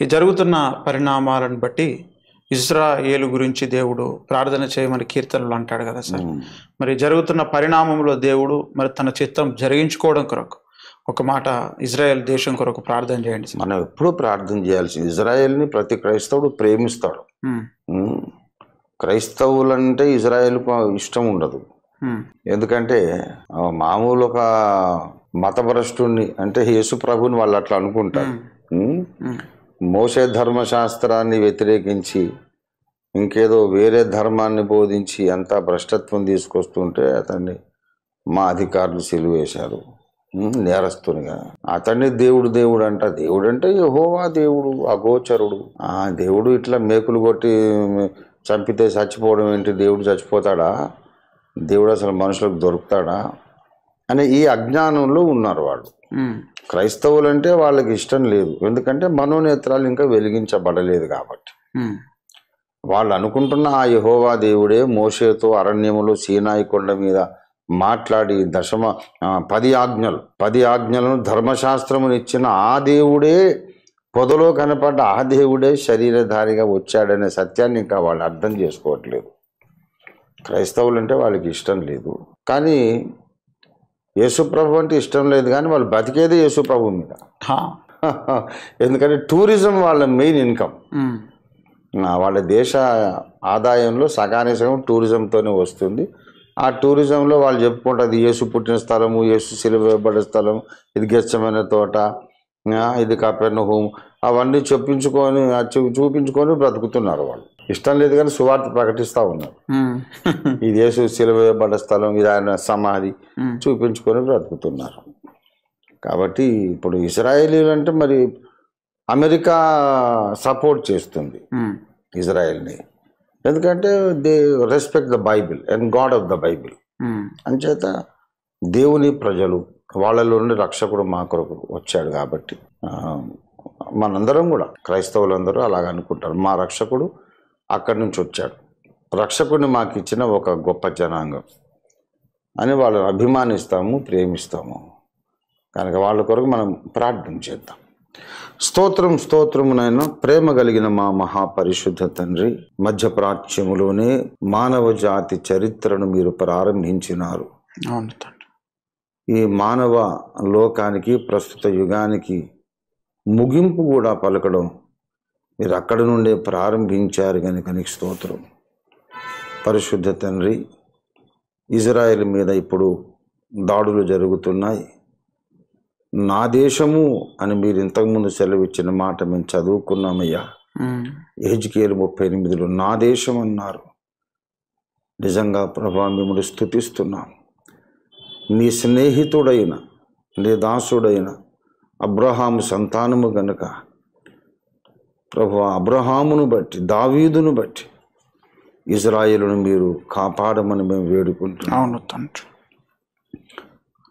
ఈ జరుగుతున్న పరిణామాలను బట్టి ఇజ్రాయేలు గురించి దేవుడు ప్రార్థన చేయమని కీర్తనలు అంటాడు కదా సార్. మరి జరుగుతున్న పరిణామంలో దేవుడు మరి తన చిత్తం జరిగించుకోవడం కొరకు ఒక మాట ఇజ్రాయెల్ దేశం కొరకు ప్రార్థన చేయండి సార్. మనం ఎప్పుడూ ప్రార్థన చేయాల్సింది. ఇజ్రాయెల్ని ప్రతి క్రైస్తవుడు ప్రేమిస్తాడు. క్రైస్తవులంటే ఇజ్రాయెల్కు ఇష్టం ఉండదు. ఎందుకంటే మామూలు ఒక మతభ్రష్టుని అంటే యేసు ప్రభుని వాళ్ళు అట్లా అనుకుంటారు. మోషే ధర్మశాస్త్రాన్ని వ్యతిరేకించి ఇంకేదో వేరే ధర్మాన్ని బోధించి అంతా భ్రష్టత్వం తీసుకొస్తుంటే అతన్ని మా అధికారులు సిలువేశారు నేరస్తునిగా. అతన్ని దేవుడు దేవుడు అంట. దేవుడు అంటే యెహోవా దేవుడు, అగోచరుడు. ఆ దేవుడు ఇట్లా మేకులు కొట్టి చంపితే చచ్చిపోవడం ఏంటి? దేవుడు చచ్చిపోతాడా? దేవుడు అసలు మనుషులకు దొరుకుతాడా అనే ఈ అజ్ఞానంలో ఉన్నారు వాళ్ళు. క్రైస్తవులు అంటే వాళ్ళకి ఇష్టం లేదు. ఎందుకంటే మనోనేత్రాలు ఇంకా వెలిగించబడలేదు కాబట్టి. వాళ్ళు అనుకుంటున్న ఆ యెహోవా దేవుడే మోషేతో అరణ్యములో సీనాయి కొండ మీద మాట్లాడి 10 ఆజ్ఞలను ధర్మశాస్త్రమును ఇచ్చిన ఆ దేవుడే, పొదలో కనపడ్డ ఆ దేవుడే శరీరధారిగా వచ్చాడనే సత్యాన్ని ఇంకా వాళ్ళు అర్థం చేసుకోవట్లేదు. క్రైస్తవులు అంటే వాళ్ళకి ఇష్టం లేదు. కానీ యేసుప్రభు అంటే ఇష్టం లేదు, కానీ వాళ్ళు బతికేదే యేసుప్రభు మీద. ఎందుకంటే టూరిజం వాళ్ళ మెయిన్ ఇన్కమ్. వాళ్ళ దేశ ఆదాయంలో సగానికి సగం టూరిజంతోనే వస్తుంది. ఆ టూరిజంలో వాళ్ళు చెప్పుకుంటారు యేసు పుట్టిన స్థలము, యేసు సిలువ వేయబడే స్థలం, ఇది గెత్సెమనే తోట, ఇది కపెర్నహూము, అవన్నీ చూపించుకొని బ్రతుకుతున్నారు. వాళ్ళు ఇష్టం లేదు కానీ సువార్త ప్రకటిస్తూ ఉన్నారు. ఇది యేసు సిలువ వేయబడ్డ స్థలం, ఇది ఆయన సమాధి చూపించుకొని బ్రతుకుతున్నారు. కాబట్టి ఇప్పుడు ఇజ్రాయేలీలు అంటే మరి అమెరికా సపోర్ట్ చేస్తుంది ఇజ్రాయెల్ని. ఎందుకంటే they respect the Bible and God of the Bible. అంచేత దేవుని ప్రజలు వాళ్ళలో నుండి రక్షకుడు మా కొరకు వచ్చాడు కాబట్టి మనందరం కూడా క్రైస్తవులందరూ అలాగ అనుకుంటారు. మా రక్షకుడు అక్కడి నుంచి వచ్చాడు, రక్షకుడిని మాకు ఇచ్చిన ఒక గొప్ప జనాంగం అని వాళ్ళని అభిమానిస్తాము, ప్రేమిస్తాము. కనుక వాళ్ళ కొరకు మనం ప్రార్థన చేద్దాం. స్తోత్రమునైనా ప్రేమ కలిగిన మా మహాపరిశుద్ధ తండ్రి, మధ్యప్రాచ్యములోనే మానవ జాతి చరిత్రను మీరు ప్రారంభించినారు. ఈ మానవ లోకానికి ప్రస్తుత యుగానికి ముగింపు కూడా పలకడం మీరు అక్కడి నుండే ప్రారంభించారు కనుక నీకు స్తోత్రం. పరిశుద్ధ తండ్రి, ఇజ్రాయెల్ మీద ఇప్పుడు దాడులు జరుగుతున్నాయి. నా దేశము అని మీరు ఇంతకుముందు సెలవిచ్చిన మాట మేము చదువుకున్నామయ్యా. యెహెజ్కేలు 38లో నా దేశం అన్నారు. నిజంగా ప్రభా మిమ్మల్ని స్తుతిస్తున్నాం. నీ స్నేహితుడైన, నీ దాసుడైన అబ్రహాము సంతానము గనుక ప్రభు అబ్రహామును బట్టి, దావీదును బట్టి ఇజ్రాయేలును మీరు కాపాడమని మేము వేడుకుంటున్నాం.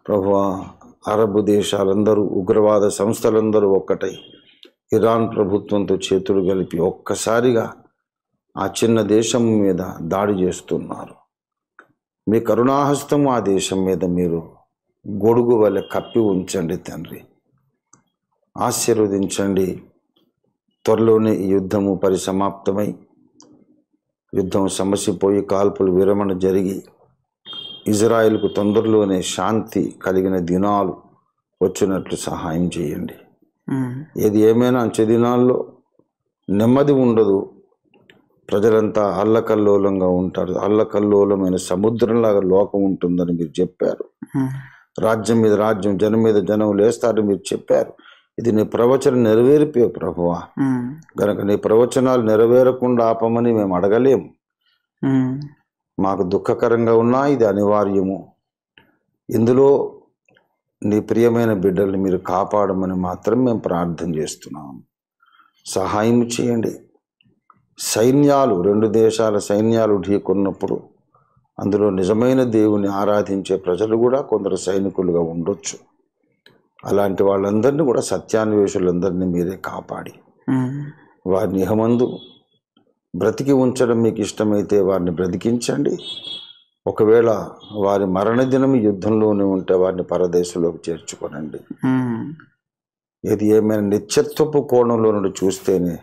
ప్రభువా, అరబ్ దేశాలందరూ, ఉగ్రవాద సంస్థలందరూ ఒక్కటై ఇరాన్ ప్రభుత్వంతో చేతులు కలిపి ఒక్కసారిగా ఆ చిన్న దేశం మీద దాడి చేస్తున్నారు. మీ కరుణాహస్తం ఆ దేశం మీద మీరు గొడుగు వలె కప్పి ఉంచండి తండ్రి. ఆశీర్వదించండి. త్వరలోనే ఈ యుద్ధము పరిసమాప్తమై యుద్ధం సమసిపోయి కాల్పులు విరమణ జరిగి ఇజ్రాయెల్కు తొందరలోనే శాంతి కలిగిన దినాలు వచ్చినట్లు సహాయం చేయండి. ఏది ఏమైనా అంచె దినాల్లో నెమ్మది ఉండదు. ప్రజలంతా అల్లకల్లోలంగా ఉంటారు. అల్లకల్లోలమైన సముద్రంలాగా లోకం ఉంటుందని మీరు చెప్పారు. రాజ్యం మీద రాజ్యం, జనం మీద జనం లేస్తారని మీరు చెప్పారు. ఇది నీ ప్రవచనం నెరవేరిపోయే ప్రభువా. గనక నీ ప్రవచనాలు నెరవేరకుండా ఆపమని మేము అడగలేము. మాకు దుఃఖకరంగా ఉన్నా ఇది అనివార్యము. ఇందులో నీ ప్రియమైన బిడ్డల్ని మీరు కాపాడమని మాత్రం మేము ప్రార్థన చేస్తున్నాము. సహాయం చేయండి. సైన్యాలు, 2 దేశాల సైన్యాలు ఢీకొన్నప్పుడు అందులో నిజమైన దేవుని ఆరాధించే ప్రజలు కూడా కొందరు సైనికులుగా ఉండొచ్చు. అలాంటి వాళ్ళందరినీ కూడా, సత్యాన్వేషులందరినీ మీరే కాపాడి వారిని ఇహమందు బ్రతికి ఉంచడం మీకు ఇష్టమైతే వారిని బ్రతికించండి. ఒకవేళ వారి మరణ దినం యుద్ధంలోనే ఉంటే వారిని పరదేశంలోకి చేర్చుకోనండి. ఏది ఏమైనా నిత్యత్వపు కోణంలో నుండి చూస్తేనే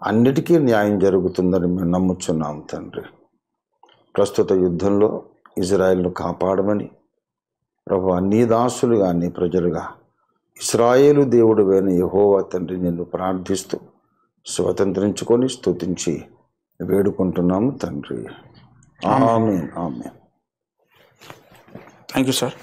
అన్నిటికీ న్యాయం జరుగుతుందని మేము నమ్ముచున్నాం తండ్రి. ప్రస్తుత యుద్ధంలో ఇజ్రాయెల్ను కాపాడమని ప్రభు నీ దాసులుగా నీ ప్రజలుగా ఇశ్రాయేలు దేవుడు అయిన యెహోవా తండ్రి నిన్ను ప్రార్థిస్తూ స్వతంత్రించుకొని స్తుతించి వేడుకుంటున్నాము తండ్రి. Amen. Amen. Thank you sir.